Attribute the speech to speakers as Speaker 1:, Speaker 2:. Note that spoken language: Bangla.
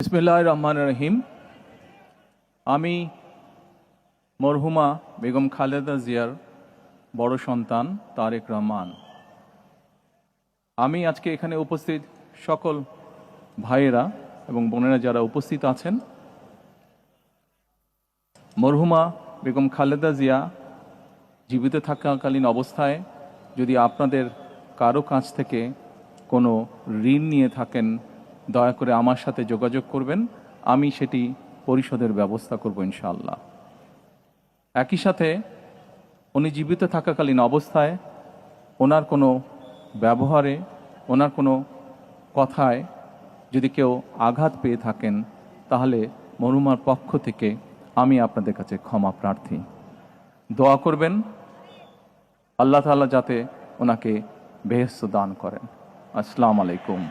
Speaker 1: বিসমিল্লাহির রহমানির রহিম। আমি মরহুমা বেগম খালেদা জিয়ার বড় সন্তান তারেক রহমান। আমি আজকে এখানে উপস্থিত সকল ভাইয়েরা এবং বোনেরা যারা উপস্থিত আছেন, মরহুমা বেগম খালেদা জিয়া জীবিত থাকাকালীন অবস্থায় যদি আপনাদের কারো কাছ থেকে কোনো ঋণ নিয়ে থাকেন, দয়া করে আমার সাথে যোগাযোগ করবেন, আমি সেটি পরিশোধের ব্যবস্থা করব ইনশাআল্লাহ। একই সাথে উনি জীবিত থাকাকালীন অবস্থায় ওনার কোনো ব্যবহারে, ওনার কোনো কথায় যদি কেউ আঘাত পেয়ে থাকেন, তাহলে মরহুমার পক্ষ থেকে আমি আপনাদের কাছে ক্ষমা প্রার্থী। দোয়া করবেন আল্লাহ তাআলা যাতে ওনাকে বেহেশত দান করেন। আসসালামু আলাইকুম।